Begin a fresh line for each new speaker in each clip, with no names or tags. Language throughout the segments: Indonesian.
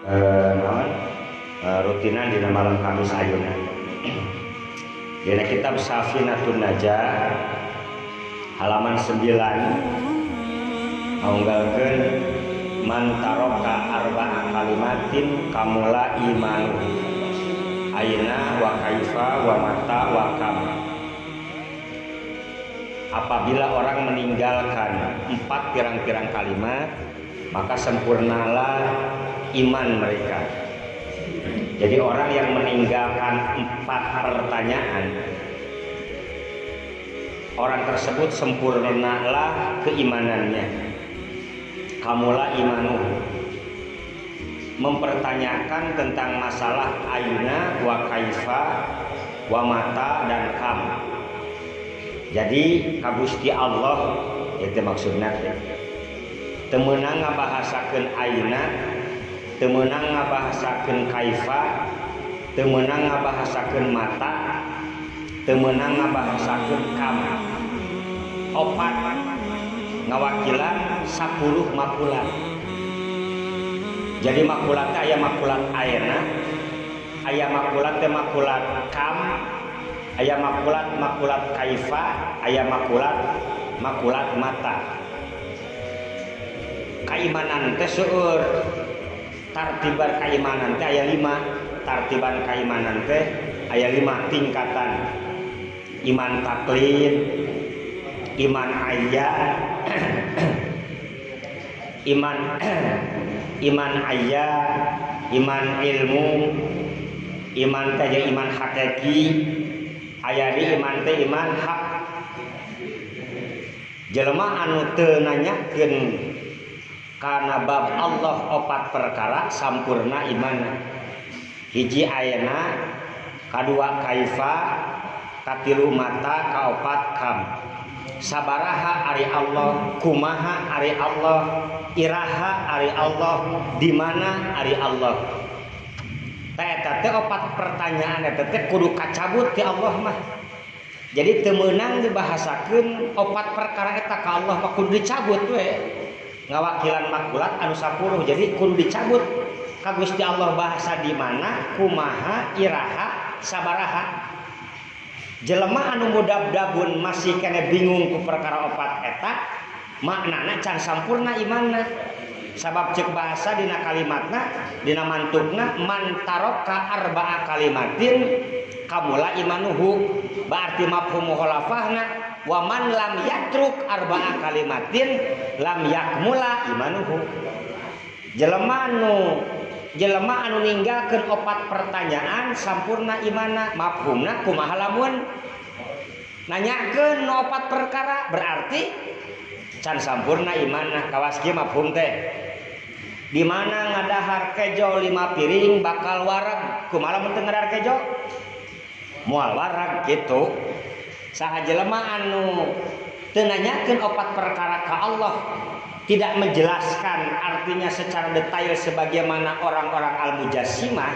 naon rutinan dina malam Kamis ayeuna. Dina kitab Safinatun Najah halaman 9 ngaunggalkeun man taraka arba'a kalimatin kamula imanu aina wa kaifa wa mata wa kam. Apabila orang meninggalkan 4 pirang-pirang kalimat, maka sempurnalah iman mereka. Jadi orang yang meninggalkan 4 pertanyaan, orang tersebut sempurnalah keimanannya. Kamula imanu, mempertanyakan tentang masalah aina wa kaifa wa mata dan kam. Jadi ka Gusti Allah itu maksudna teu meunang ngabahasakeun aina, teu meunang ngabahasakeun kaifa, teu meunang ngabahasakeun mata, teu meunang ngabahasakeun kam. 4 ngawakilan 10 makulat. Jadi makulat aya makulat aina, aya makulat teh makulat kam, aya makulat kaifa, aya makulat mata. Kaimanan teh seueur tartiban kaimanan teh aya 5. Tartiban kaimanan teh aya 5 tingkatan. Iman taklid, iman ayat, iman ayat, iman ilmu, iman teh iman hakiki, aya di iman teh iman hak. Jelema anu teu nanyakeun kana bab Allah 4 perkara sampurna imanna. Hiji ayeuna, kadua kaifa, katilu mata, kaopat kam. Sabaraha ari Allah, kumaha ari Allah, iraha ari Allah, di mana ari Allah. Eta teh 4 pertanyaan eta teh kudu kacabut ti Allah mah. Jadi teu meunang dibahasakeun 4 perkara eta ka Allah mah kudu dicabut we. Ngawakilan makulat anu 10, jadi kudu dicabut ka Gusti Allah bahasa di mana, kumaha, iraha, sabaraha. Jelema anu mudab-dabun masih kene bingung ku perkara 4 eta, maknana can sampurna imanna. Sabab cek bahasa dina kalimatna, dina mantukna man taraka arba'a kalimatin kamula imanuhu. Berarti mafhum mukhalafahna wa man lam yatruk arba'a kalimatin lam yakmula imanuhu. Jelema anu ninggalkeun 4 pertanyaan sampurna imanna. Mafhumna kumaha lamun nanyakeun 4 perkara berarti can sampurna imanna. Kawas kieu mafhum teh. Di mana ngadahar kejo 5 piring bakal wareg, kumaha lamun teu ngadahar kejo? Moal wareg kitu. Saha jelema anu teu nanyakeun 4 perkara ka Allah, tidak menjelaskan artinya secara detail sebagaimana orang-orang al-mujassimah,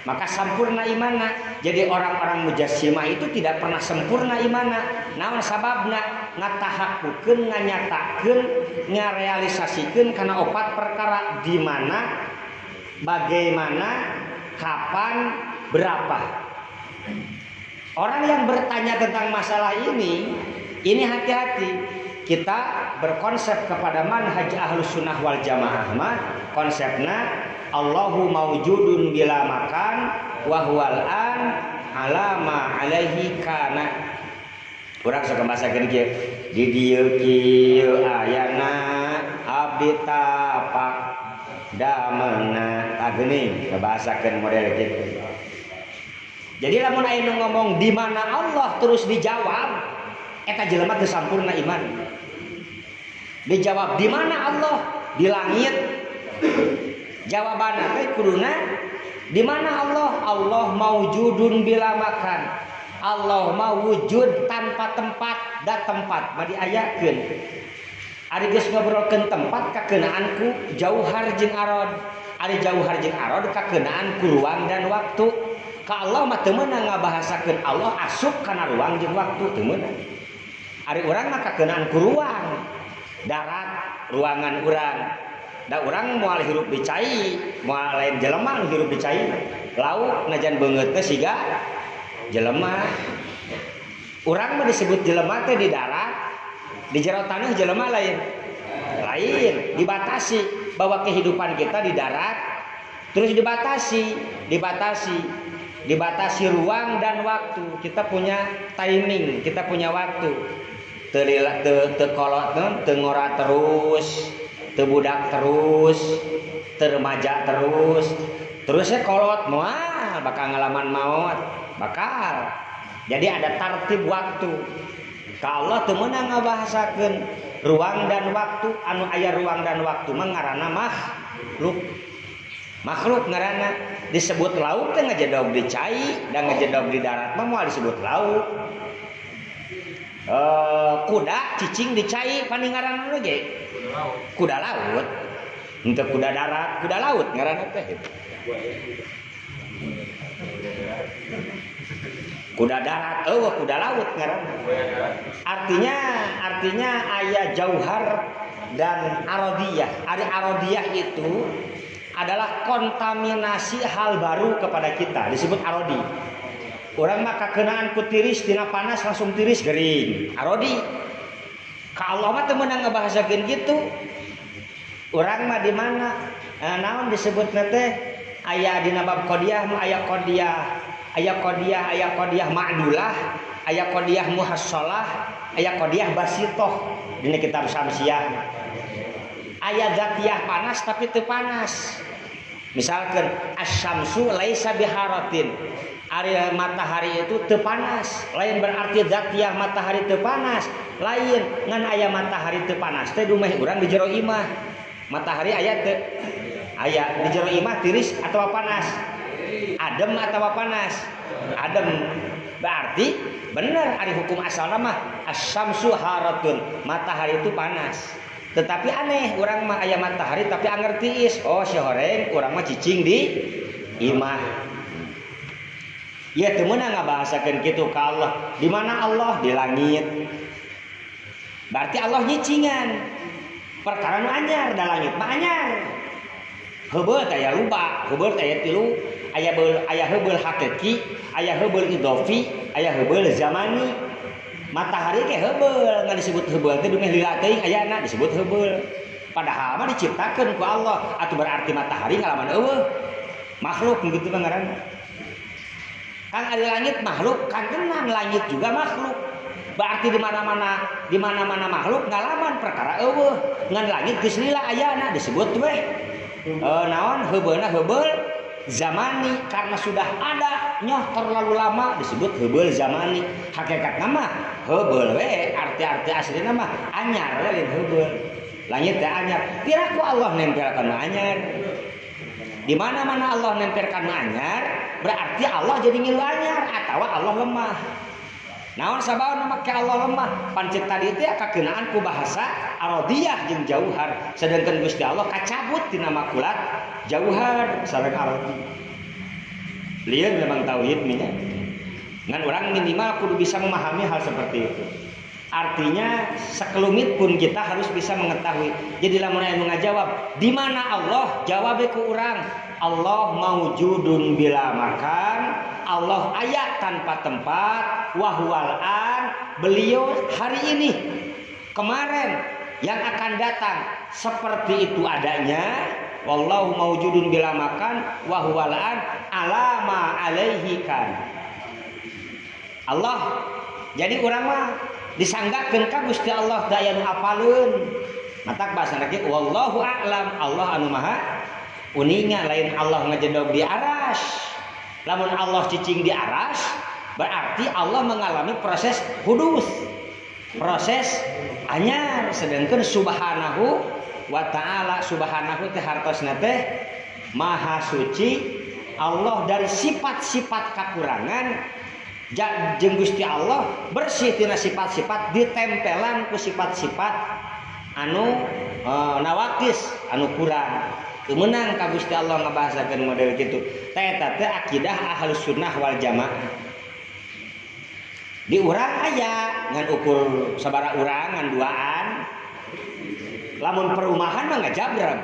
maka sampurna imanna. Jadi orang-orang mujassimah itu tidak pernah sempurna imanna. Naon sababna? Ngatahakukeun, nganyatakeun, ngarealisasikeun kana 4 perkara, di mana, bagaimana, kapan, berapa. Orang yang bertanya tentang masalah ini hati-hati. Kita berkonsep kepada manhaj ahlus sunnah wal jamaah mah konsepna Allahu maujudun bila makan wa huwal an alama alaihi kana. Urang sok bahasakeun kieu, di dieu kieu ayana abdi tapak dameuna ageuning bahasakeun model kitu. Jadi lamun aya nu ngomong di mana Allah terus dijawab, eta jelema teu sampurna iman. Dijawab di mana Allah? Di langit. Jawabanna teh kuduna di mana Allah? Allah maujudun bila makan. Allah mawujud tanpa tempat, da tempat mah diayakeun. Ari geus ngobrolkeun tempat kakeunaan jauhar jeung arod. Ari jauhar jeung arod kakeunaan ku ruang dan waktu. Ka Allah mah teu meunang ngabahasakeun Allah asup kana ruang jeung waktu, teu meunang. Ari urang mah kakeunaan ku ruang. Darat ruangan urang, da urang moal hirup di cai moal lain jelema nu hirup di cai lauk najan beungeut teh siga jelema urang mah disebut jelema teh di darat di jero taneuh jelema lain dibatasi bahwa kehidupan kita di darat terus dibatasi ruang dan waktu. Kita punya timing, kita punya waktu. Teu kolot teu ngora terus, teu budak terus, teu remaja terusnya kolot moal bakal ngalaman maut, bakal. Jadi ada tartib waktu. Ka Allah teu meunang ngabahasakeun ruang dan waktu, anu aya ruang dan waktu mah ngaranna makhluk ngaranna. Disebut lauk teh ngajedog di cai dan ngajedog di darat mah moal disebut lauk. Kuda cicing di cai pani ngaranna ge kuda laut. Untuk kuda darat, kuda laut ngaranna teh. Kuda darat, kuda laut ngaranna. Artinya aya jauhar dan arodiyah. Ada arodiyah itu adalah kontaminasi hal baru kepada kita, disebut arodi. Orang mah kakenaan ku tiris tina panas langsung tiris gering, arodi. Ka Allah mah teu meunang ngabahasakeun kitu. Urang mah di mana? Naon disebutna teh aya dina bab qadiyah mah aya qadiyah ma'dulah, aya qadiyah muhassalah, aya qadiyah basitoh dina kitab Syamsiyah. Aya zatiyah panas tapi teu panas. Misalkan asy-syamsu laisa biharatin. Ari matahari itu teu panas, lain berarti zatiyah matahari teu panas. Lain ngan aya matahari teu panas teh dumeh urang di jero imah. Matahari aya teu? Aya di jero imah tiris atawa panas? Adem atawa panas? Adem. Berarti bener ari hukum asalna mah asy-syamsu haratun, matahari itu panas. Tetapi aneh, orang mah aya matahari tapi anger tiis. Oh si horeng, orang mah cicing di imah. Ya teu meunang ngabahasakeun kitu ka Allah. Di mana Allah? Di langit. Berarti Allah nyicingan. Perkara nu anyar da langit mah anyar. Heubeul teh aya luba, heubeul teh aya tilu, aya heubeul hakiki, aya heubeul idofi, aya heubeul zamani. Matahari ke heubeul, ngan disebut heubeul teh dumeh lila teuing ayana disebut heubeul. Padahal mah diciptakeun ku Allah, atuh berarti matahari ngalaman eueuh. Makhluk begitu mah ngaranna. Kan ada langit makhluk, kan kenang langit juga makhluk. Berarti di mana-mana makhluk ngalaman perkara eueuh. Ngan langit geus lila ayana disebut we naon heubeulna heubeul zamani, karena sudah ada nyoh terlalu lama disebut heubeul zamani. Hakikat nama heubeul we arti-arti aslina mah anyar lain heubeul. Langit teh anyar. Piraku Allah nempelkan anyar. Di mana-mana Allah nempelkan anyar, berarti Allah jadi ngilu anyar atawa Allah lemah. Naon sabaon make Allah lemah? Pancet tadi teh kakeunaan ku bahasa arodiyah jeung jauhar. Sedangkan Gusti Allah kacabut tina makulat jauhar sareng arodi. Lieur memang tauhid nya. Ngan urang minimal kudu bisa memahami hal seperti itu. Artinya sekelumit pun kita harus bisa mengetahui. Jadi lamun aya nu ngajawab, di mana Allah? Jawab ku urang, Allah maujudun bila makan, Allah aya tanpa tempat, wahwal an, beliau hari ini, kemarin, yang akan datang seperti itu adanya. Wallahu maujudun bila makan, wahwal an, alama alaihi kan. Allah, jadi urang mah disanggakeun ka Gusti Allah daya nu apaleun. Matak bahasana ge wallahu a'lam, Allah anu maha uninga, lain Allah ngajedog di aras. Lamun Allah cicing di aras, berarti Allah mengalami proses hudus, proses anyar. Sedangkan subhanahu wa ta'ala, subhanahu teh hartosna teh maha suci. Allah dari sifat-sifat kakurangan, jeung Gusti Allah bersih tina sifat-sifat, ditempelan ku sifat-sifat anu nawakis anu kurang. Teu meunang ka Gusti Allah ngabahasakeun model kitu. Eta teh akidah Ahlus Sunnah wal Jamaah. Di urang aya ngan ukur sabara urang ngan duaan. Lamun perumahan mah ngajabrag.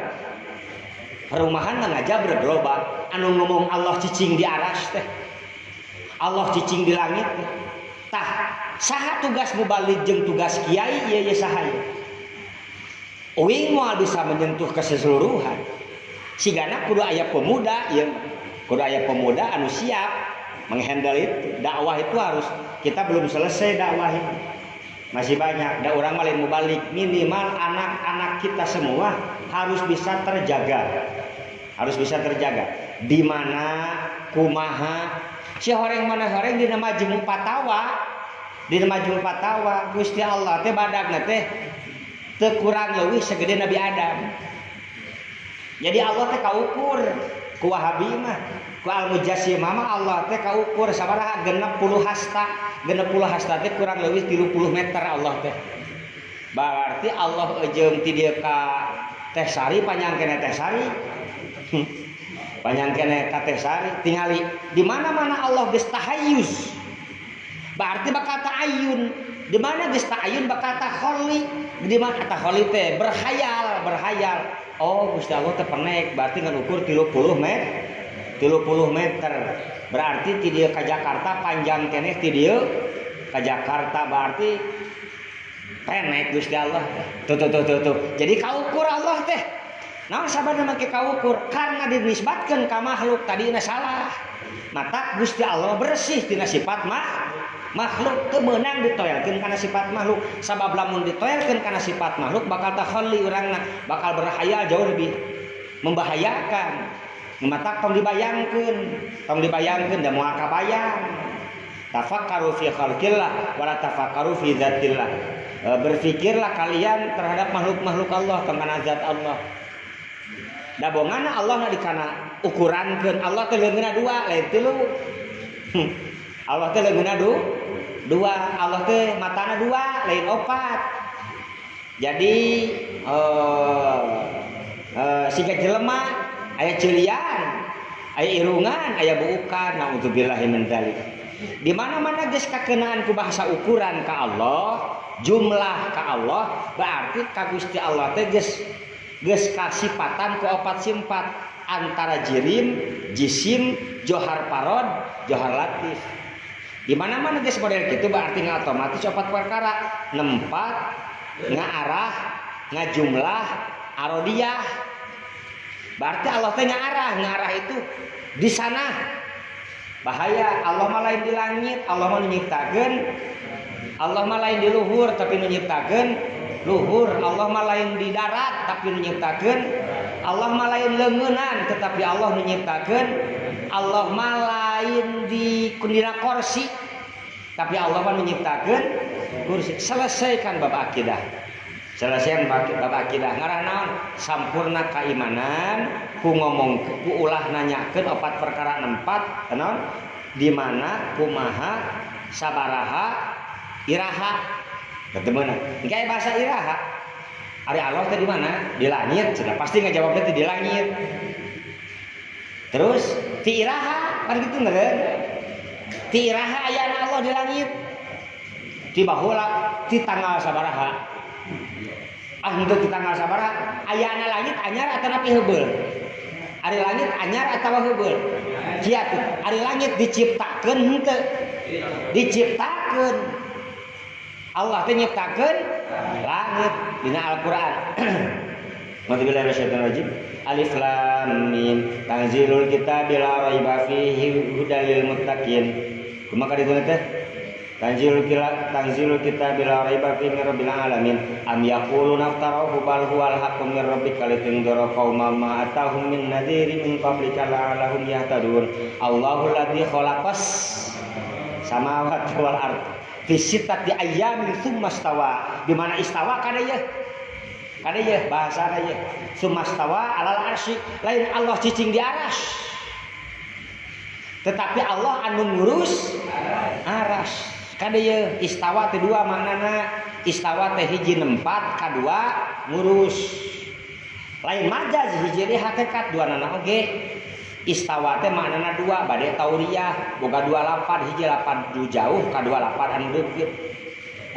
Perumahan ngaja berglobal. Anu ngomong Allah cicing di aras teh. Allah cicing di langit teh. Tah, saha tugas mubalik jeung tugas kiai ieu ye saha ye? Uing moal bisa menyentuh keseluruhan. Sigana kudu aya pemuda ieu. Kudu aya pemuda anu siap menghandle itu. Dakwah itu harus, kita belum selesai dakwah ini. Masih banyak. Da urang malin mubalik, minimal anak-anak kita semua harus bisa terjaga. Harus bisa terjaga. Di mana kumaha si horeng mana horeng dina majmu fatawa. Dina majmu fatawa Gusti Allah teh badagna teh teu kurang leuwih sagede Nabi Adam. Jadi Allah teh kaukur ku Wahabi mah, ku Al-Mujassimah mah Allah teh kaukur sabaraha 60 hasta. 60 hasta teh kurang leuwih 30 meter Allah teh. Berarti Allah eujeum ti dieu ka Teh Sari panjang kene Teh Sari. Panjang kene ka Teh Sari tingali di mana-mana Allah geus tahayyuz. Berarti bakal ta'ayun. Di mana geus ta'ayun bakal takholi. Di mana takholi teh berhayal. Oh Gusti Allah teh pernek berarti ngan ukur 30 meter. 30 meter. Berarti ti dieu ka Jakarta panjang keneh ti dieu ka Jakarta berarti pendek Gusti Allah. Tuh. Jadi kaukur Allah teh. Naon sabana make kaukur? Karena dinisbatkeun ka makhluk tadina salah. Mata Gusti Allah bersih tina sifat makhluk teu meunang ditoelkeun kana sifat makhluk. Sabab lamun ditoelkeun kana sifat makhluk bakal takhalli urangna, bakal berhayal jauh lebih membahayakan. Mata tong dibayangkeun da moal kabayang. Tafakkaru fi khalqillah wa la tafakkaru fi dzatillah. Berfikirlah kalian terhadap makhluk-makhluk Allah tentang zat Allah. Da bongana Allah na dikana ukurankeun. Allah teh leungeunna 2 lain 3. Allah teh leungeunna 2. Allah teh matana 2 lain 4. Jadi siga jelema aya ceurian, aya irungan, aya buukan, naudzubillahi min dzalik. Di mana-mana geus kakeunaan ku bahasa ukuran ka Allah, jumlah ka Allah, berarti ka Gusti Allah teh geus kasipatan ku 4 sifat antara jirim, jisim, johar parod, johar latif. Di mana-mana geus model kitu berarti otomatis 4 perkara, nempat, ngaarah, ngajumlah, arodiyah. Berarti Allah teh ngarah itu di sana. Bahaya, Allah mah lain di langit, Allah mah nyiptakeun. Allah mah lain di luhur tapi nyiptakeun luhur. Allah mah lain di darat tapi nyiptakeun. Allah mah lain leungeunnan tetapi Allah nyiptakeun. Allah mah lain di kundina kursi tapi Allah mah nyiptakeun kursi. Selesaikan bab akidah. Selesaian bab akidah ngarah naon? Sampurna keimanan ku ngomong ku ulah nanyakeun 4 perkara 4 naon? Di mana kumaha sabaraha iraha ketemuan. Engke bahasa iraha. Ari Allah teh di mana? Di langit. Sudah pasti ngajawabnya teh di langit. Terus ti iraha kan gitu meureun. Ti iraha aya Allah di langit. Ti baheula ti tanggal sabaraha? Untuk kita nggak sabar, ayana langit anyar atau napi heubeul. Ari langit anyar atawa heubeul. Kiatu, ari langit diciptakeun henteu? Diciptakeun. Allah teh nyiptakeun langit dina Al-Qur'an. Madzbillahi minasyaitonir rajim. Alif lam mim. Tanzilul kitabi la raiba fihi hudal lil muttaqin. Kumaha kitu teh? Tanzilul kitab bila raiba fihi min rabbil alamin am yaquluna iftarahu bal huwal haqqu min rabbika litundira qauman ma atahum min nadhirin min qablika la'allahum yahtadun. Allahu alladzi khalaqas samawati wal ardh fi sittati ayyamin tsumma stawa. Di mana istawa kana ye bahasa ye tsumma stawa alal arsy. Lain Allah cicing di aras, tetapi Allah anu ngurus aras. Kadaya istawa teh 2 maknana. Istawa teh hiji nempat, kadua ngurus. Lain majaz hiji teh hakikat duanana oge. Istawa teh maknana 2 bade tauriyah, boga 2 lapan, hiji lapan jauh, kadua lapan anu deukeut.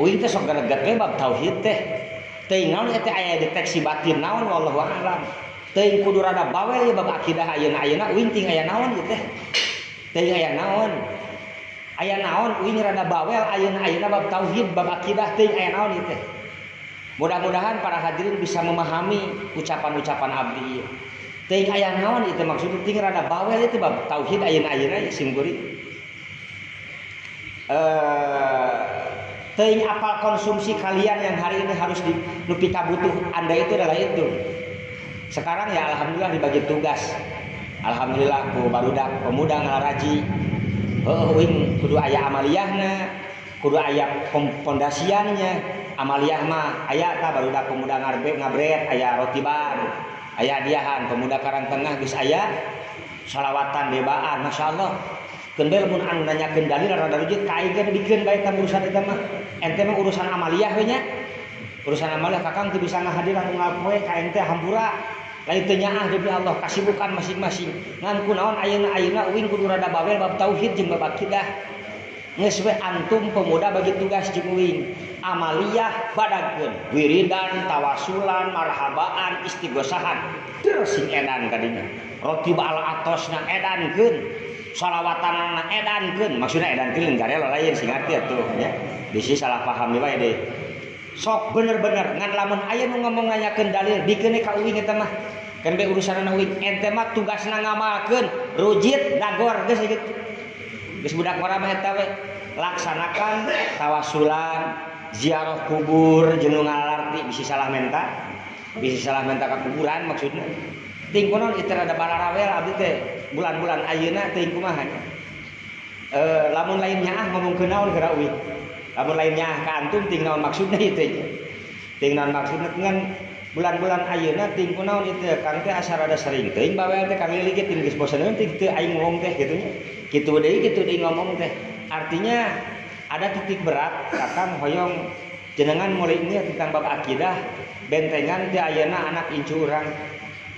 Uing teh sok gareget we bab tauhid teh. Teuing naon eta aya deteksi batin naon wallahu a'lam. teuing kudu rada bawel ya bab akidah ayeuna uing ting aya naon ieu teh teuing aya naon uing rada bawel ayeuna bab tauhid bab akidah teuing aya naon ieu teh. Mudah-mudahan para hadirin bisa memahami ucapan-ucapan abdi ieu. Teuing aya naon ieu teh maksudna teuing rada bawel itu bab tauhid ayeuna simkuring. Teuing apal konsumsi kalian yang hari ini harus nupi kabutuh Anda itu adalah itu. Sekarang ya alhamdulillah dibagi tugas. Alhamdulillah ku barudak pemuda ngalaraji. Uing kudu aya amaliyahna, kudu aya pondasiannya. Amaliyah mah aya ta barudak pemuda ngabret, aya rotiban, aya hadiahan pemuda Karang Tengah geus aya shalawatan debaan masyaallah. Kendel mun anu nanyakeun dalil rada rujit ka aing teh dikeun bae tah urusan eta mah. Ente mah urusan amaliyah we nya. Urusan amaliyah kakang teu bisa ngahadir anu ngapoe ka ente hampura. Lain teu nyaah deui Allah kasibukan masing-masing. Ngan kunaon ayeuna uing kudu rada bawel bab tauhid jeung bab akidah. Geus we antum pemuda bagi tugas jeung uing. Amaliyah badagkeun, wiridan, tawasulan, marhabaan, istighosahan. Terus sing edan kadinya. Roti bal atosna edankeun. Shalawatanana edankeun, maksudna edankeun garelo lain sing arti atuh nya. Bisi salah paham wae deh. Sok bener-bener ngan lamun aya nu ngomong nanyakeun dalil dikeun ka uing eta mah. Kan be urusanna uing ente mah tugasna ngamalkeun, rujit dagor geus kitu. Geus budak mara mah eta we. Laksanakan tawasulan, ziarah kubur jeung nu ngalarti bisi salah menta ka kuburan maksudna. Ting kunaon ieu rada balarawel abdi teh bulan-bulan ayeuna teuing kumaha nya. Lamun lain nyaah ngomongkeun naon geura uing. Lamun lain nyaah ka antum ting naon maksudna ieu teh. Ting naon maksudna ngan bulan-bulan ayeuna ting kunaon ieu teh Kang teh asa rada sering teuing bawel teh Kang liligit ting geus bosan teh teu aing ngomong teh kitu nya. Kitu deui ngomong teh. Artinya ada titik berat Kakang hoyong jenengan mulai ini tentang bab akidah bentengan teh ayeuna anak incu urang.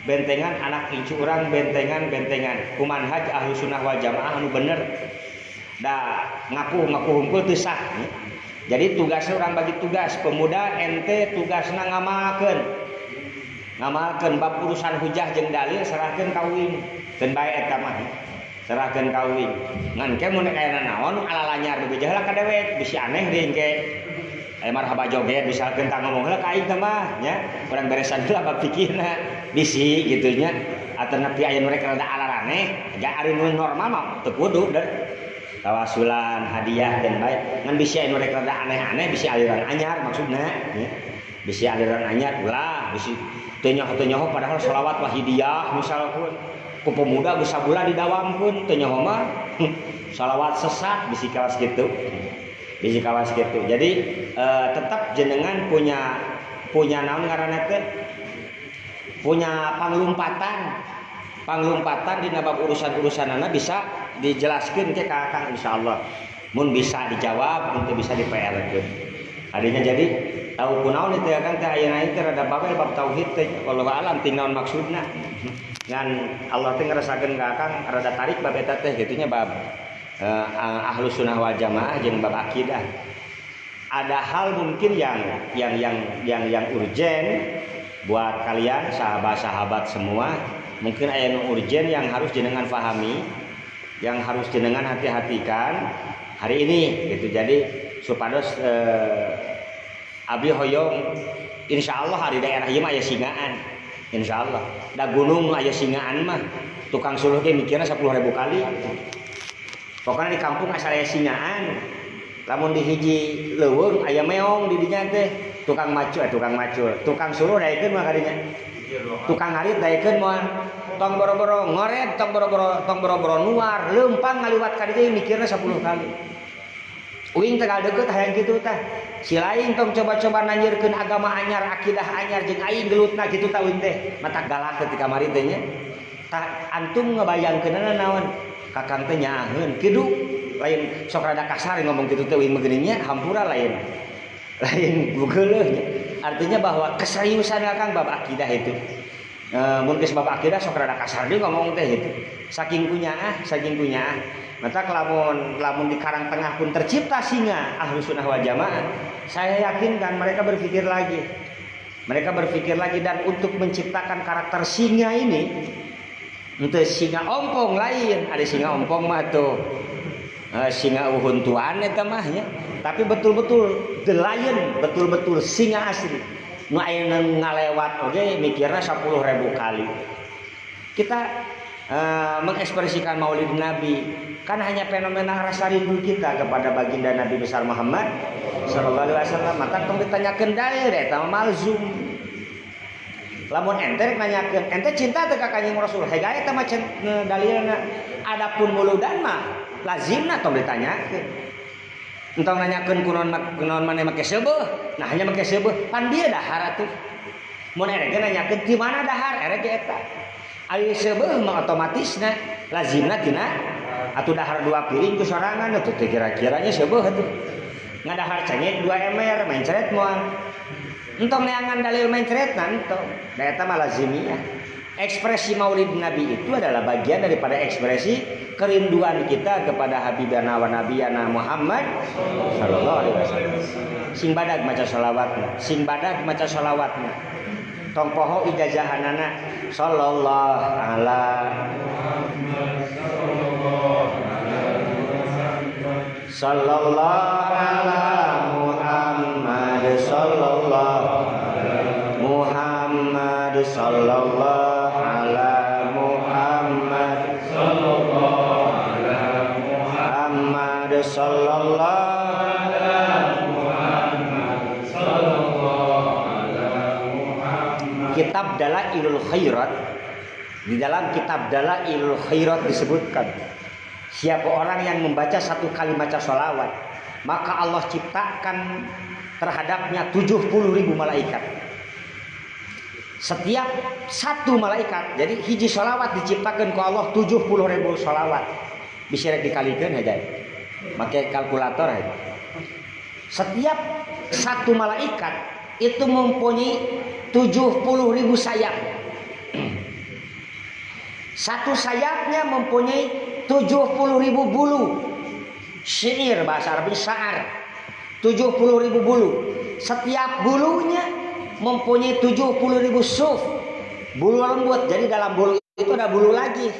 Bentengan anak incu urang bentengan kumanhaj Ahlus Sunnah wal Jamaah anu bener. Da ngaku hungkul teu sah. Jadi tugasnya orang bagi tugas pemuda ente tugasna ngamalkeun bab urusan hujah jeung dalil serahkeun ka uing. Teu bae eta mah. Serahkeun ka uing. Ngan ke mun aya naon alalanyar beujah lah ka dewek bisi aneh deui engke. Marhaba joget misalkan tak ngomong heula ka aing teh mah nya urang beresan heula bab fikihna bisi kitu nya atuh nepi aya nu rek rada alaraneh ja ari nu normal mah teu kudu deh tawasulan hadiah dan bae ngan bisi aya nu rek rada aneh-aneh bisi aliran anyar maksudna nya bisi aliran anyar ulah bisi teu nyoho padahal shalawat wahidiyah misalkan ku pemuda geus sabulan didawamkeun teu nyoho mah shalawat sesat bisi kawas kitu. Jadi tetap jenengan punya naon ngaranna teh punya panglumpatan di bab urusan-urusanana bisa dijelaskeun ke ka Kang insyaallah. Mun bisa dijawab, mun teu bisa diPR-keun. Adinya jadi tahu kunaon itu ya Kang teh ayeuna teh rada bawel bab tauhid teh wallahu alam ting naon maksudna. Ngan Allah teh ngarasakeun ka Kang rada tarik bab eta teh gitunya bab Ahlus Sunnah wal Jamaah jeung bab akidah. Ada hal mungkin yang urgen buat kalian sahabat-sahabat semua. Mungkin aya nu urgen yang harus jenengan pahami, yang harus jenengan hati-hatikan hari ini gitu. Jadi supados abdi hoyong insyaallah hari daerah ieu mah aya singaan. Insyaallah. Da gunung aya singaan mah tukang suluh ge mikirna 10.000 kali. Pokoknya di kampung asal aya singaan. Lamun di hiji leuweung aya meong di dinya teh tukang macul. Tukang suluh daekeun mah kadinya. Tukang ngarit daekeun mah tong boro-boro ngoret, tong boro-boro nuar, leumpang ngaliwat ka dieu mikirna 10 kali. Uing tegal deukeut hayang kitu tah. Si lain tong coba-coba nanyeurkeun agama anyar, akidah anyar jeung aing gelutna kitu tah uing teh. Mata galak ketika mari teh nya. Tah antum ngabayangkeunna naon? Kakang teh nyaaheun kidu lain sok rada kasar ngomong kitu teh uing megeuningnya hampura lain bugeuleuh nya. Artinya bahwa keseriusan Kakang bab akidah itu mun geus bab akidah sok rada kasar deui ngomong teh itu saking kunyaah mata lamun di Karang Tengah pun tercipta singa Ahlus Sunnah wal Jamaah saya yakin kan mereka berpikir lagi Mereka berpikir lagi, dan untuk menciptakan karakter singa ini, untuk singa ompong lain, ada singa ompong mah tuh singa uhuntuan eta mah nya. Tapi betul-betul the lion, betul-betul singa asli. Nu ayeuna ngalewat oge mikirna 10.000 kali. Kita mengekspresikan Maulid Nabi kan hanya fenomena rasa rindu kita kepada baginda Nabi besar Muhammad sallallahu alaihi wasallam. Maka tong ditanyakeun dalil eta malzum. Lamun ente rek nanyakeun, ente cinta teu ka Kanjeng Rasul? Hega eta mah dalilna. Adapun muludan mah lazimna tong ditanyakeun. Entong nanyakeun kunaon maneh make seubeuh. Nah hanya make seubeuh pan dia dahar atuh. Mun erek nanyakeun ti mana dahar? Erek eta. Ari seubeuh mah otomatisna lazimna tina atuh dahar 2 piring ku sorangan atuh kira-kiranya seubeuh atuh. Ngadahar cengek 2 ember mencret moal. Entong neangan dalil mencretna entong. Da eta mah lazimiyah. Ekspresi Maulid Nabi itu adalah bagian daripada ekspresi kerinduan kita kepada Habibana wa Nabiyana Muhammad sallallahu alaihi wasallam. Sing badag maca shalawatna, sing badag maca shalawatna. Tong poho ijazahanana sallallahu ala sallallahu ala Muhammad sallallahu Muhammad sallallahu Kitab Dalailul Khairat, di dalam kitab Dalailul Khairat disebutkan siapa orang yang membaca satu kali maca sholawat maka Allah ciptakan terhadapnya 70.000 malaikat. Setiap satu malaikat, jadi hiji sholawat diciptakan ku Allah 70.000 sholawat. Bisa dikalikan aja, pakai kalkulator aja. Setiap satu malaikat itu mempunyai 70.000 sayap. Satu sayapnya mempunyai 70.000 bulu. Syair bahasa Arab syaar. 70.000 bulu. Setiap bulunya mempunyai 70.000 suf. Bulu lembut. Jadi dalam bulu itu ada bulu lagi.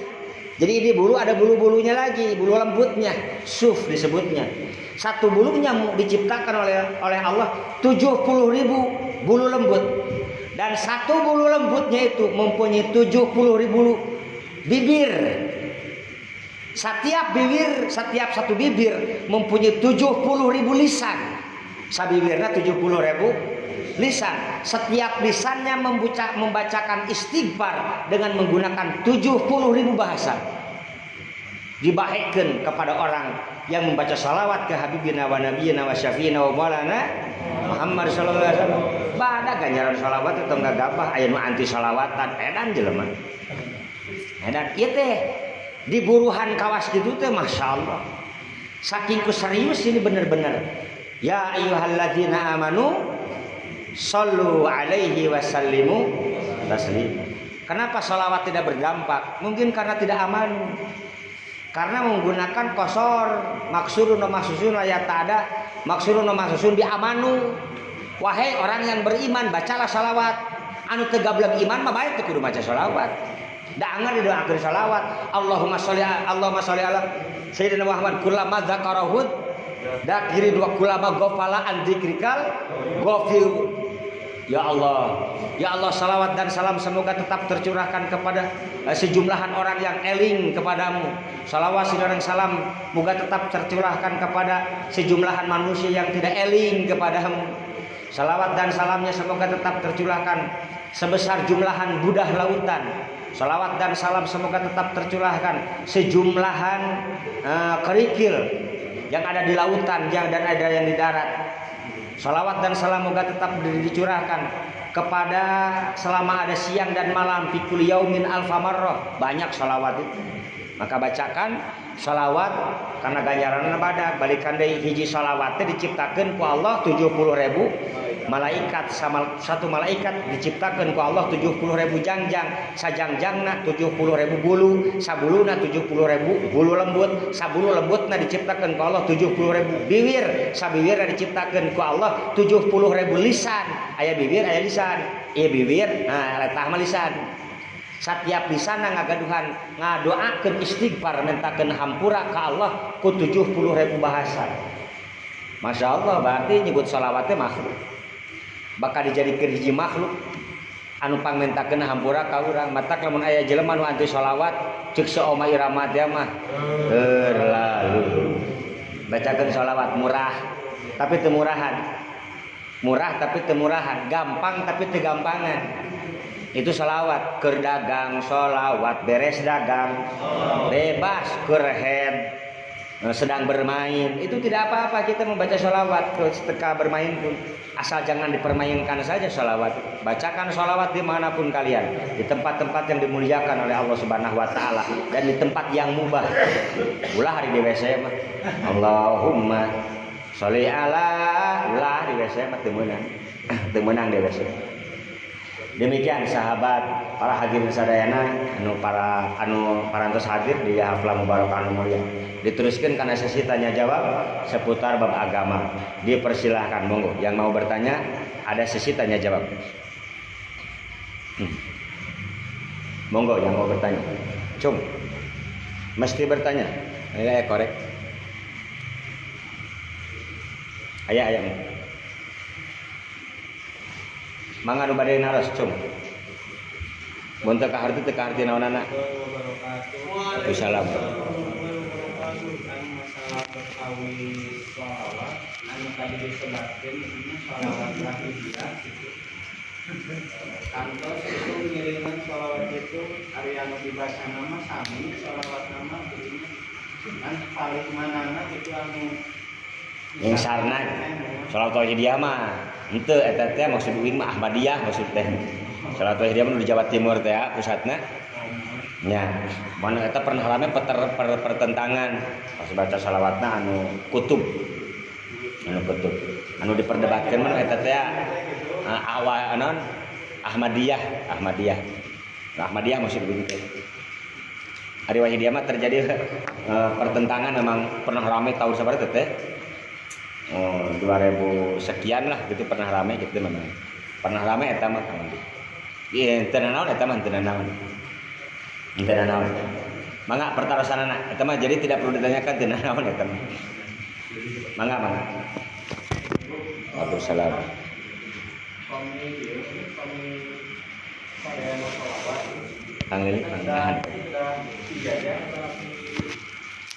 Jadi di bulu ada bulu-bulunya lagi, bulu lembutnya, suf disebutnya. Satu bulunya diciptakan oleh Allah 70.000 bulu lembut. Dan satu bulu lembutnya itu mempunyai 70.000 bibir. Setiap satu bibir mempunyai 70.000 lisan. Sabibirna 70.000 lisan. Setiap lisannya membacakan istighfar dengan menggunakan 70.000 bahasa. Dibahagikan kepada orang yang membaca salawat ke Habibina wa Nabiyina wa Syafiina wa Maulana Muhammad sallallahu alaihi wasallam. Bada ganjaran salawat itu enggak gabah aya nu anti salawatan edan jelema. Edan ieu teh di buruhan kawas kitu teh masyaallah. Saking ku serius ini bener-bener. Ya ayyuhalladzina amanu shallu alaihi wasallimu taslima. Kenapa salawat tidak berdampak? Mungkin karena tidak aman. Karena menggunakan kosor, maksurun wa mahsusun ayat ada, maksurun wa mahsusun bi amanu. Wahai orang yang beriman, bacalah salawat. Anu teu gableng iman mah bae teu kudu maca salawat. Da anger didoakeun salawat. Allahumma sholli ala sayyidina Muhammad kullama dzakarahud da kiri dua kullama ghafala an dzikrikal ghafil. Ya Allah, ya Allah, salawat dan salam semoga tetap tercurahkan kepada sejumlahan orang yang eling kepadamu. Salawat dan salam semoga tetap tercurahkan kepada sejumlahan manusia yang tidak eling kepadamu. Salawat dan salamnya semoga tetap tercurahkan sebesar jumlahan budah lautan. Salawat dan salam semoga tetap tercurahkan sejumlahan kerikil yang ada di lautan dan ada yang di darat. Salawat dan salam moga tetap dicurahkan kepada selama ada siang dan malam fi kulli yaumin alfa marrah. Banyak salawat itu. Maka bacakan salawat karena ganjaranna badak balikan deui hiji salawat teh diciptakeun ku Allah 70.000 malaikat sama satu malaikat diciptakan ku Allah 70.000 jangjang, sajangjangna 70.000 bulu, sabuluna 70.000 bulu lembut, sabulu lembutna diciptakan ku Allah 70.000 bibir, sabibirna diciptakan ku Allah 70.000 lisan, aya bibir aya lisan, ieu bibir nah eta mah lisan. Setiap lisanna ngagaduhan ngadoakeun istighfar mentakeun hampura ka Allah ku 70.000 bahasa. Masya Allah, berarti nyebut sholawatnya makhluk bakal dijadikan hiji makhluk anu pangmentakeun hampura ka urang. Matak lamun aya jelema nu anti sholawat ceuk saoma irama teh mah lalu bacakeun sholawat murah tapi teu murahan, murah tapi teu murahan, gampang tapi teu gampangan. Itu sholawat. Keur dagang sholawat, beres dagang bebas, keur head sedang bermain itu tidak apa-apa kita membaca sholawat. Ketika bermain pun asal jangan dipermainkan saja sholawat. Bacakan sholawat dimanapun kalian, di tempat-tempat yang dimuliakan oleh Allah Subhanahu Wa Taala dan di tempat yang mubah. Ulah hari di WC mah Allahumma sholli ala, ulah di WC mah teu meunang di WC. Demikian sahabat para hadirin sadayana anu parantos hadir di haflah mubarakah anu mulia. Diteruskan karena sesi tanya jawab seputar bab agama. Dipersilahkan monggo yang mau bertanya, ada sesi tanya jawab. Monggo yang mau bertanya. Cung. Mesti bertanya. Aya korek. Aya. Mangga nu bade naros cung. Mun teu kaharti teu kaharti naonana. Wassalam. Masalah berkawin sholawat anu tadi disebutkeun isinya sholawat lahiriah gitu. Kantos itu ngiringan sholawat itu ari anu dibaca nama sami sholawat nama dirinya. Kan paling manana itu anu yang sarna sholawat lahiriah mah henteu eta teh maksud uing mah Ahmadiyah maksud teh. Sholawat lahiriah mah di Jawa Timur teh pusatna. Ya, mana kita pernah rame pertentangan pas baca salawatna anu kutub anu diperdebatkan mana eta teh awal anon Ahmadiyah maksud begitu. Hari Wahidiyah mah terjadi pertentangan memang pernah rame tahun sabaraha teh 2000 sekian lah gitu pernah rame gitu memang pernah rame eta mah ieu teu naon eta mah teu naon. Tidak naon. Mangga pertarosanana eta mah jadi tidak perlu ditanyakan tidak naon eta mah. Mangga. Waalaikumsalam.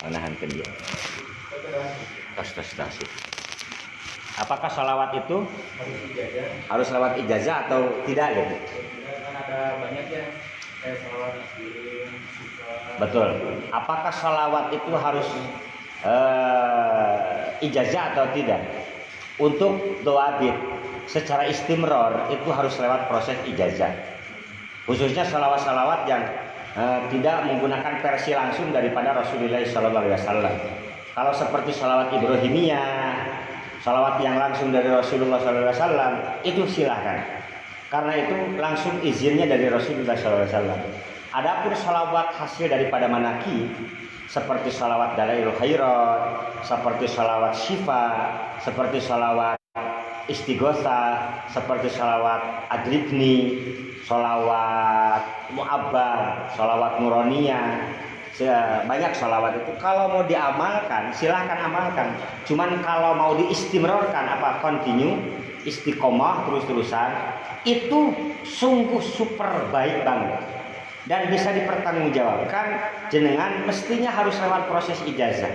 Pangnahan ke dia. Tas. Apakah sholawat itu harus lewat ijazah atau tidak gitu? Kan ada banyak ya. Betul. Apakah sholawat itu harus ijazah atau tidak? Untuk doa bid secara istimror itu harus lewat proses ijazah. Khususnya sholawat-sholawat yang tidak menggunakan versi langsung daripada Rasulullah SAW. Kalau seperti sholawat Ibrahimiyah, sholawat yang langsung dari Rasulullah SAW itu silahkan. Karena itu langsung izinnya dari Rasulullah SAW. Adapun sholawat hasil daripada manaki seperti sholawat Dalailul Khairat, seperti sholawat Syifa, seperti sholawat Istighosah, seperti sholawat Adribni, sholawat Mu'abbar, sholawat Nuroniyah, banyak sholawat itu. Kalau mau diamalkan silahkan amalkan. Cuman kalau mau diistimrorkan continue, istiqomah terus-terusan, itu sungguh super baik banget dan bisa dipertanggungjawabkan. Jenengan mestinya harus lewat proses ijazah.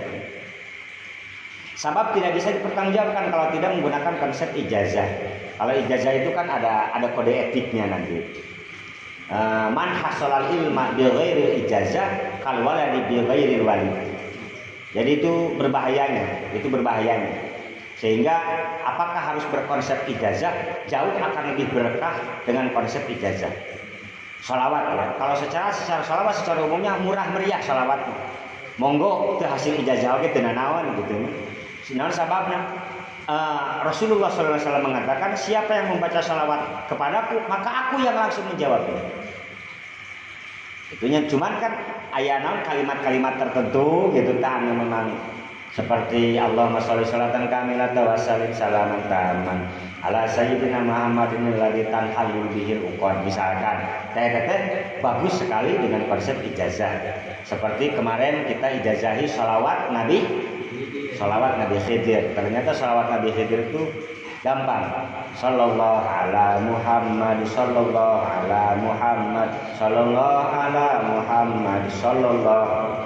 Sabab tidak bisa dipertanggungjawabkan kalau tidak menggunakan konsep ijazah. Kalau ijazah itu kan ada kode etiknya nanti. Man hasalal ilma bi ghairil ijazah kal waladi bi ghairil walid. Jadi itu berbahayanya. Sehingga apakah harus berkonsep ijazah? Jauh akan lebih berkah dengan konsep ijazah. Sholawat ya. Kalau secara sholawat secara umumnya murah meriah sholawat. Monggo itu hasil ijazah oke teu naon gitu. Sinaon sababna? Rasulullah SAW mengatakan, siapa yang membaca salawat kepadaku, maka aku yang langsung menjawabnya. Itunya cuman kan ayana kalimat-kalimat tertentu gitu kan memang seperti Allahumma sholli sholatan kamilatan wa sallim salaman taman ala sayyidina Muhammadin alladzi tanhallu bihil uqad, misalkan teh bagus sekali dengan konsep ijazah. Seperti kemarin kita ijazahi salawat Nabi Khidir. Ternyata salawat Nabi Khidir itu gampang. Sallallahu ala Muhammad, sallallahu ala Muhammad, sallallahu ala Muhammad, sallallahu.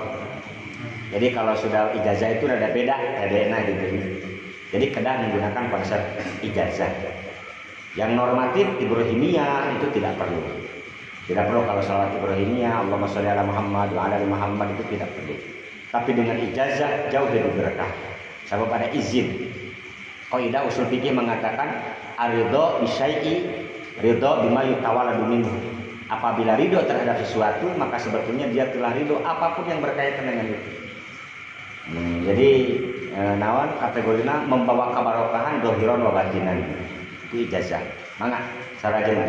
Jadi kalau sudah ijazah itu ada beda, ada gitu. Jadi kedah menggunakan konsep ijazah. Yang normatif Ibrahimiyah itu tidak perlu. Tidak perlu kalau salawat Ibrahimiyah, Allahumma sholli ala Muhammad wa ala ali Muhammad itu tidak perlu. Tapi dengan ijazah jauh lebih berkah. Sebab ada izin. Kaidah usul fikih mengatakan aridho bisyai'i ridho bima yutawalladu minhu. Apabila ridho terhadap sesuatu, maka sebetulnya dia telah ridho apapun yang berkaitan dengan itu. Jadi nawan kategorinya membawa kebarokahan dohiron wa batinan. Itu ijazah. Mangga sarajana.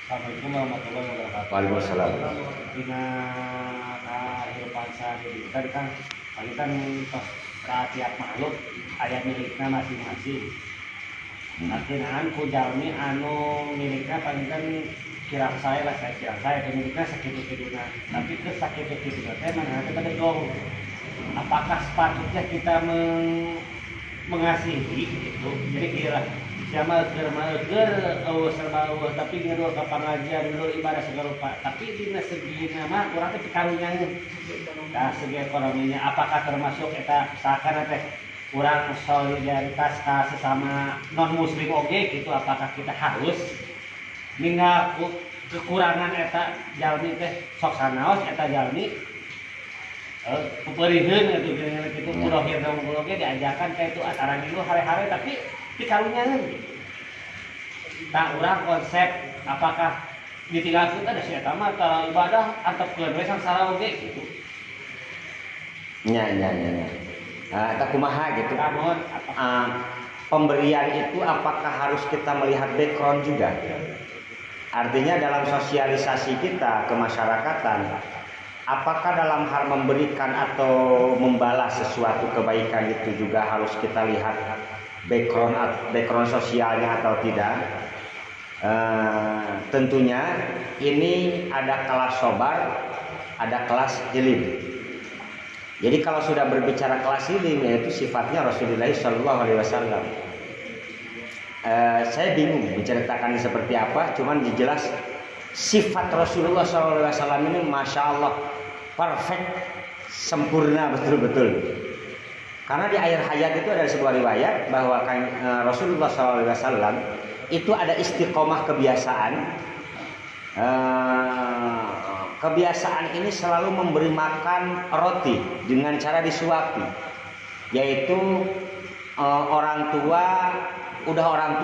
Assalamualaikum warahmatullahi wabarakatuh.
Waalaikumsalam.
Dina kehidupan sehari-hari tadi kan tiap makhluk aya milikna masing-masing. Artinaan ku jalmi anu milikna paling kan kira saya milikna sakitu-kituna. Tapi ke sakitu-kituna teh mangga teh gedong. Apakah sepatutnya kita mengasihi itu? Jadi kira siapa ger tapi ngedul ke pengajian ngedul ibadah segala rupa. Tapi dina segi nama urang teh pikarunyangeun. Nah, segi ekonominya apakah termasuk eta misalkan teh urang solidaritas ka sesama non muslim oge gitu, apakah kita harus ninggal kekurangan eta jalmi teh sok sanaos eta jalmi keperihun gitu mudohir dan mudohir diajarkan kayak itu acara minggu hari-hari tapi dikarunyangan. Tak urang konsep apakah ditinggalkan ada si eta mah kalau ibadah antepkeun we sangsara oge gitu.
Nya. Eta kumaha gitu. Pemberian itu apakah harus kita melihat background juga? Artinya dalam sosialisasi kita ke masyarakatan, apakah dalam hal memberikan atau membalas sesuatu kebaikan itu juga harus kita lihat background sosialnya atau tidak? Tentunya ini ada kelas sobar, ada kelas ilim. Jadi kalau sudah berbicara kelas ilim, yaitu sifatnya Rasulullah SAW. Saya bingung menceritakan seperti apa, cuman dijelas sifat Rasulullah SAW ini Masya Allah perfect, sempurna betul-betul. Karena di akhir hayat itu ada sebuah riwayat bahwa Rasulullah SAW itu ada istiqomah kebiasaan. Kebiasaan ini selalu memberi makan roti dengan cara disuapi, yaitu orang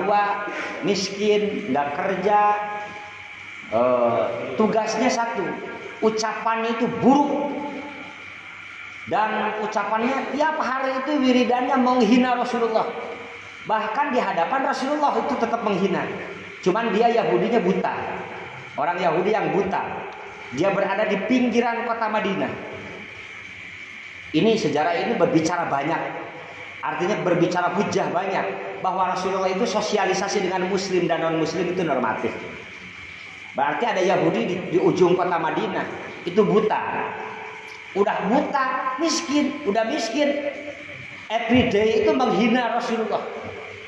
tua miskin, nggak kerja, tugasnya satu, ucapannya itu buruk, dan ucapannya tiap hari itu wiridannya menghina Rasulullah. Bahkan di hadapan Rasulullah itu tetap menghina. Cuman dia Yahudinya buta, orang Yahudi yang buta. Dia berada di pinggiran kota Madinah. Ini sejarah ini berbicara banyak. Artinya berbicara hujah banyak bahwa Rasulullah itu sosialisasi dengan muslim dan non muslim itu normatif. Berarti ada Yahudi di ujung kota Madinah itu buta. Udah buta, miskin, everyday itu menghina Rasulullah.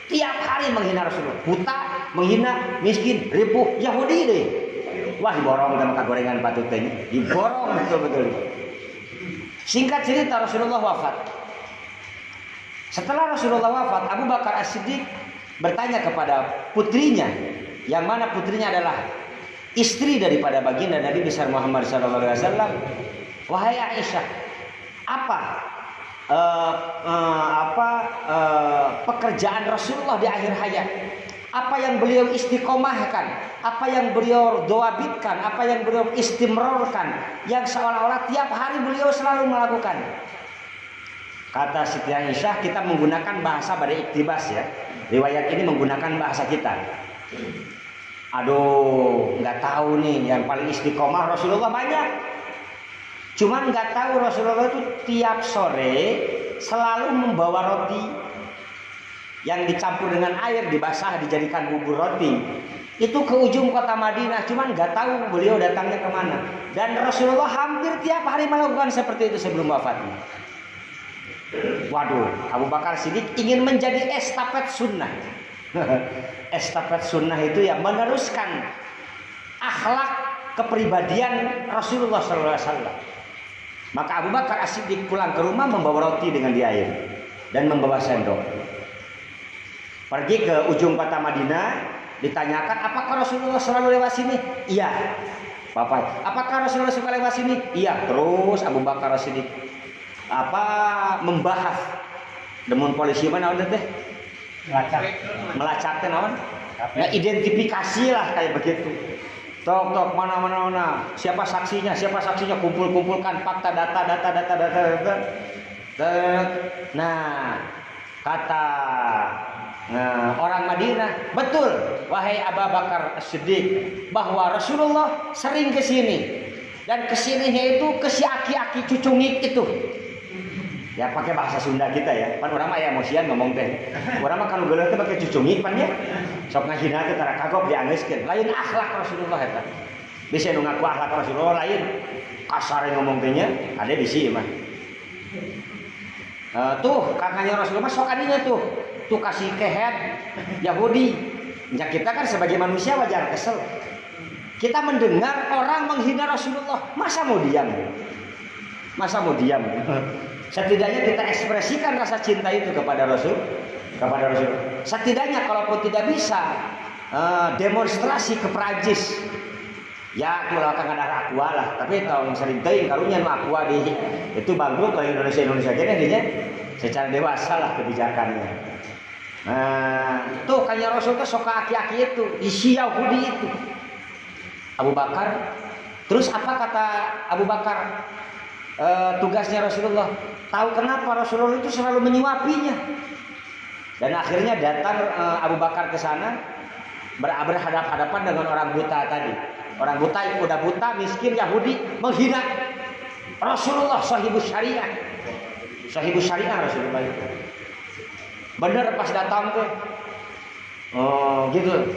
Tiap hari menghina Rasulullah. Buta, menghina, miskin, ripuh, Yahudi deh. Wah, diborong sama gorengan patutnya. Diborong betul-betul. Singkat cerita, Rasulullah wafat. Setelah Rasulullah wafat, Abu Bakar As-Siddiq bertanya kepada putrinya, yang mana putrinya adalah istri daripada baginda Nabi besar Muhammad SAW. Wahai Aisyah, pekerjaan Rasulullah di akhir hayat? Apa yang beliau istiqomahkan, apa yang beliau doabitkan, apa yang beliau istimrorkan, yang seolah-olah tiap hari beliau selalu melakukan. Kata Siti Aisyah, kita menggunakan bahasa pada iktibas ya. Riwayat ini menggunakan bahasa kita. Aduh, nggak tahu nih yang paling istiqomah Rasulullah banyak. Cuman nggak tahu Rasulullah itu tiap sore selalu membawa roti yang dicampur dengan air, dibasah, dijadikan bubur roti. Itu ke ujung kota Madinah, cuman nggak tahu beliau datangnya kemana. Dan Rasulullah hampir tiap hari melakukan seperti itu sebelum wafatnya. Waduh, Abu Bakar Siddiq ingin menjadi estafet sunnah. Estafet sunnah itu ya meneruskan akhlak kepribadian Rasulullah SAW. Maka Abu Bakar As-Siddiq pulang ke rumah membawa roti dengan di air dan membawa sendok. Pergi ke ujung kota Madinah, ditanyakan, apakah Rasulullah selalu lewat sini? Iya. Bapak, apakah Rasulullah suka lewat sini? Iya. Terus Abu Bakar As-Siddiq membahas demun polisi mana udah teh? Melacak teh naon? Nah, identifikasi lah kayak begitu. Tok mana. Siapa saksinya? Kumpulkan fakta data. Nah, kata orang Madinah, betul wahai Abu Bakar As-Siddiq bahwa Rasulullah sering ke sini. Dan kesininya itu ke si aki-aki cucungik itu. Ya pakai bahasa Sunda kita ya. Pan orang mah ya emosian ngomong teh. Orang mah kan geuleuh teh pakai cucungik pan nya. Sok ngahina teh tara kagok dianggeuskeun. Lain akhlak Rasulullah eta. Bisa nu ngaku akhlak Rasulullah lain kasar ngomong teh nya, ade bisi mah. Tuh kakaknya Rasulullah sok adinya tuh. Tuh kasih kehet Yahudi. Ya kita kan sebagai manusia wajar kesel. Kita mendengar orang menghina Rasulullah, masa mau diam? Setidaknya kita ekspresikan rasa cinta itu kepada Rasul. Setidaknya kalaupun tidak bisa demonstrasi ke Prancis, ya aku lah kang ada aqua lah. Tapi tahun sering teuing karunya nu aqua di itu bangkrut kalau Indonesia gini dinya secara dewasa lah kebijakannya. Tuh kayaknya Rasul tuh sok aki-aki itu, isi Yahudi itu. Abu Bakar, terus apa kata Abu Bakar? Tugasnya Rasulullah, tahu kenapa Rasulullah itu selalu menyuapinya. Dan akhirnya datang Abu Bakar ke sana berhadapan-hadapan dengan orang buta tadi. Orang buta yang udah buta, miskin, Yahudi menghina Rasulullah sahibus syariah Rasulullah itu. Bener pas datang tuh, gitu.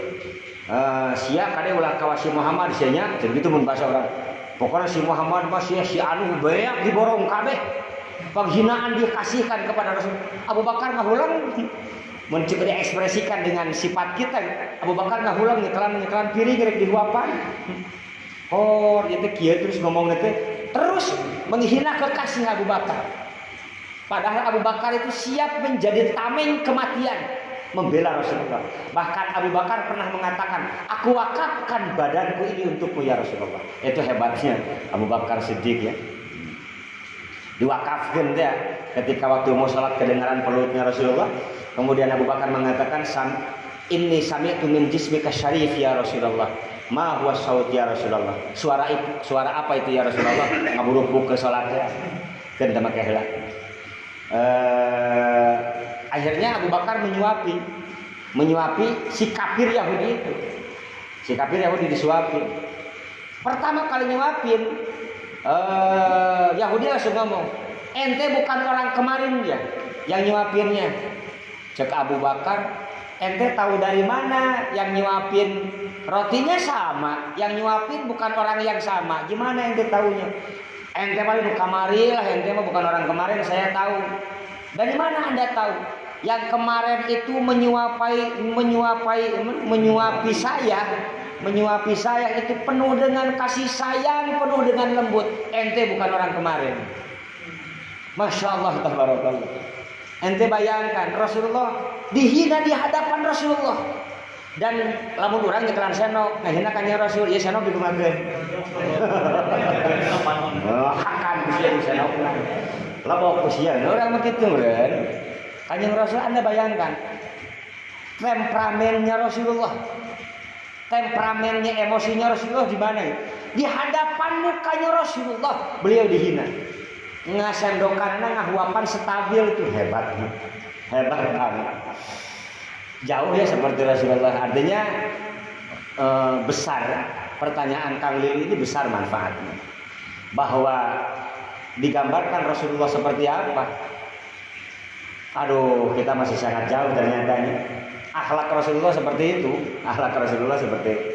Sia kade ulah kawasi Muhammad sia nya, begitu mun bahasa orang. Pokoknya si Muhammad masih si anu beak diborong kabeh. Penghinaan dikasihkan kepada Rasul. Abu Bakar ngahulang mencoba diekspresikan dengan sifat kita. Abu Bakar ngahulang nyekelan piring rek dihuapan. Oh, itu kieu terus ngomong teh terus menghina kekasih Abu Bakar. Padahal Abu Bakar itu siap menjadi tameng kematian membela Rasulullah. Bahkan Abu Bakar pernah mengatakan, aku wakafkan badanku ini untukmu ya Rasulullah. Itu hebatnya Abu Bakar Siddiq ya. Diwakafkan dia ketika waktu mau sholat kedengaran perutnya Rasulullah. Kemudian Abu Bakar mengatakan, inni sami'tu min jismika syarif ya Rasulullah. Ma huwa saut ya Rasulullah. Suara apa itu ya Rasulullah? Ngaburuk ke sholatnya. Kan kita make heula. Akhirnya Abu Bakar menyuapi si kafir Yahudi itu. Si kafir Yahudi disuapin. Pertama kali nyuapin, Yahudi langsung ngomong, ente bukan orang kemarin ya yang nyuapinnya. Cek Abu Bakar, ente tahu dari mana yang nyuapin rotinya sama, yang nyuapin bukan orang yang sama. Gimana ente tahunya? Ente mah di kamari lah, ente mah bukan orang kemarin, saya tahu. Dari mana Anda tahu? Yang kemarin itu menyuapi saya itu penuh dengan kasih sayang, penuh dengan lembut. Ente bukan orang kemarin. Masya Allah, tabarakallah. Ente bayangkan Rasulullah dihina di hadapan Rasulullah. Dan lamun urang nyekelan senok, ngahina kanjeng Rasul, ieu senok digumakeun. Hakan bisa senok. Labok usia, orang begitu kan? Kanjeng Rasul, Anda bayangkan temperamennya Rasulullah, temperamennya, emosinya Rasulullah di mana? Di hadapan mukanya Rasulullah, beliau dihina. ngasendokanana ngahuapan stabil itu hebat banget. Jauh ya seperti Rasulullah. Artinya besar pertanyaan Kang Lili ini besar manfaatnya. Bahwa digambarkan Rasulullah seperti apa? Aduh, kita masih sangat jauh ternyata ini. Akhlak Rasulullah seperti itu. Akhlak Rasulullah seperti itu.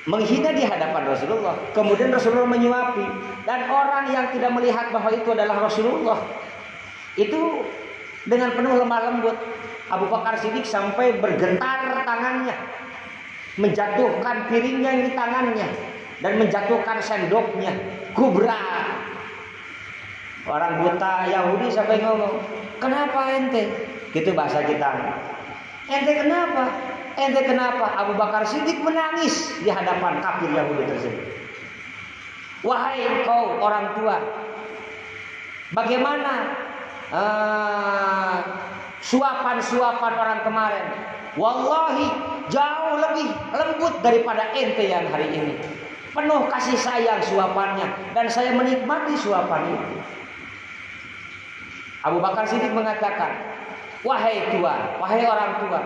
Menghina di hadapan Rasulullah, kemudian Rasulullah menyuapi, dan orang yang tidak melihat bahwa itu adalah Rasulullah itu dengan penuh lemah lembut. Abu Bakar Siddiq sampai bergetar tangannya, menjatuhkan piringnya yang di tangannya dan menjatuhkan sendoknya. Kubra. Orang buta Yahudi sampai ngomong, kenapa ente? Gitu bahasa kita. Ente kenapa? Ente kenapa? Abu Bakar Siddiq menangis di hadapan kafir Yahudi tersebut. Wahai engkau orang tua, bagaimana suapan-suapan orang kemarin? Wallahi jauh lebih lembut daripada ente yang hari ini. Penuh kasih sayang suapannya, dan saya menikmati suapan itu. Abu Bakar Siddiq mengatakan, wahai tua, wahai orang tua,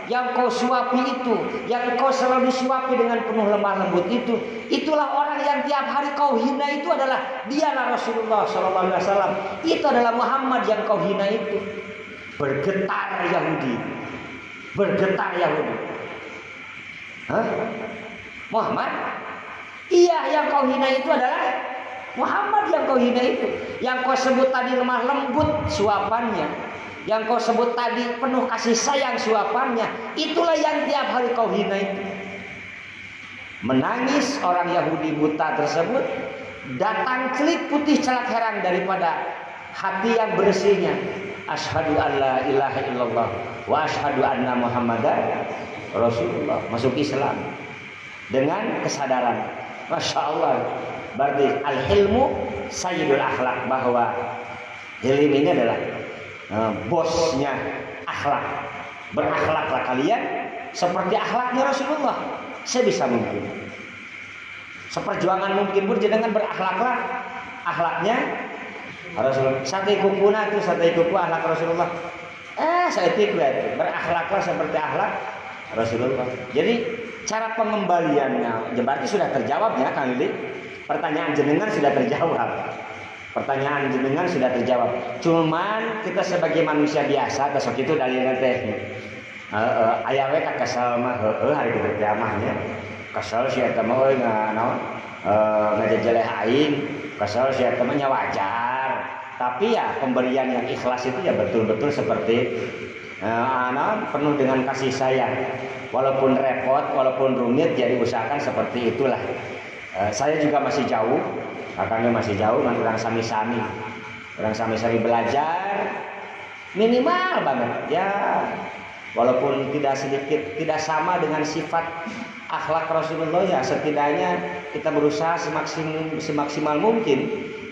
yang kau suapi itu, yang kau selalu disuapi dengan penuh lemah lembut itu, itulah orang yang tiap hari kau hina itu adalah dialah Rasulullah SAW. Itu adalah Muhammad yang kau hina itu. Bergetar Yahudi. Bergetar Yahudi. Hah? Muhammad? Iya, yang kau hina itu adalah Muhammad yang kau hina itu. Yang kau sebut tadi lemah lembut suapannya, yang kau sebut tadi penuh kasih sayang suapannya, itulah yang tiap hari kau hina itu. Menangis orang Yahudi buta tersebut, datang celik putih celak herang daripada hati yang bersihnya. Asyhadu an la ilaha illallah wa asyhadu anna Muhammadar Rasulullah. Masuk Islam dengan kesadaran. Masya Allah. Berarti al-hilmu sayyidul akhlak, bahwa hilm ini adalah bosnya akhlak. Berakhlaklah kalian seperti akhlaknya Rasulullah sebisa mungkin. Seperjuangan mungkin pun dengan berakhlaklah akhlaknya Rasulullah. Sate kukuna itu sate kuku akhlak Rasulullah. Saya itu berakhlaklah seperti akhlak Rasulullah. Jadi cara pengembaliannya berarti sudah terjawab ya Kang Lili. Pertanyaan jenengan sudah terjawab. Pertanyaan jenengan sudah terjawab. Cuman kita sebagai manusia biasa, besok itu dalilnya teh. Aya we kakesel mah hari kiamahnya. Kesel sia teh mah euy ngajejeleh aing, kesel sia teh mah wajar. Tapi ya pemberian yang ikhlas itu ya betul-betul seperti penuh dengan kasih sayang. Walaupun repot, walaupun rumit, jadi usahakan seperti itulah. Saya juga masih jauh. Kakaknya masih jauh, kan orang sami-sami belajar minimal banget ya, walaupun tidak sedikit, tidak sama dengan sifat akhlak Rasulullah ya, setidaknya kita berusaha semaksimal mungkin.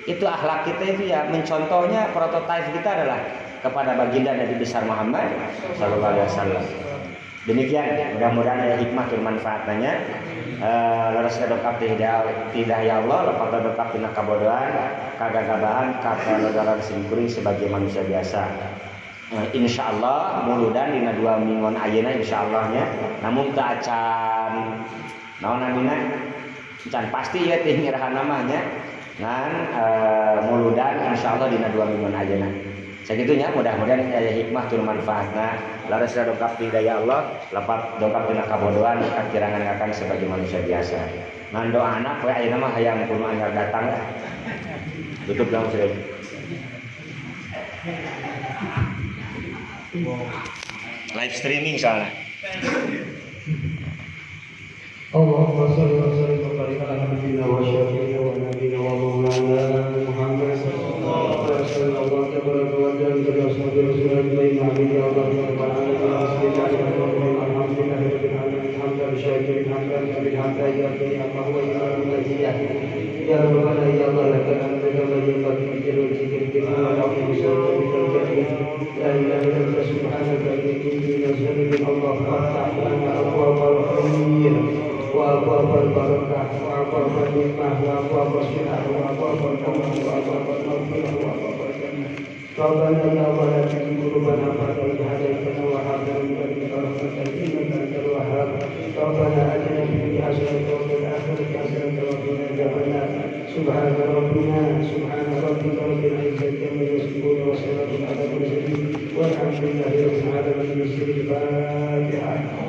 Itu akhlak kita itu ya, mencontohnya prototipe kita adalah kepada baginda Nabi besar Muhammad SAW. Demikian, mudah-mudahan ada hikmah bermanfaatnya. Leres kedokap tidak ya Allah, lepas kedokap tina kabodohan, kagagabahan, kata negara singkuring sebagai manusia biasa. Insyaallah muludan dina 2 mingguan ayeuna insyaallah nya. Namun teu acan naon namina? Can pasti ya teh ngirahan namanya. Ngan muludan insyaallah dina 2 mingguan ayeuna. Segitunya mudah-mudahan aya hikmah tur manfaatna. Laras dongkap hidayah Allah, lepat dongkap tina kabodohan, kakirangan akan sebagai manusia biasa. Ngan doa anak we ayeuna mah hayang kudu anyar datang. Tutup dong sudah. Live streaming soalnya.
Allahumma shalli wa sallim wa barik ala nabiyyina wa syafi'ina wa nabiyyina wa maulana Muhammad sallallahu alaihi wasallam. Allah tabaraka wa ta'ala bi asma'i rasulillahi ma'budi Allah wa ala alihi alhamdulillahi rabbil alamin hamdan syakirin hamdan bil hamdi ya Allah wa ya ya rabbana ya Allah lakal hamdu kama yanbaghi li wajhika al-karim wa la ilaha illa anta subhanaka inni kuntu minaz zalimin. Allahumma ta'ala wa abwabal khair وأبواب البركة وأبواب apa nikmah wa apa syiar wa apa pertemuan wa apa maghfirah wa apa jannah. Rabbana la tuzigh qulubana ba'da idh hadaytana wa hab lana min ladunka rahmatan innaka antal wahhab. Rabbana atina fid dunya hasanatan wa fil akhirati hasanatan wa qina adzabannar. Subhana rabbika rabbil izzati amma yasifun wa salamun alal mursalin walhamdulillahi rabbil alamin.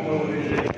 Al-Fatihah.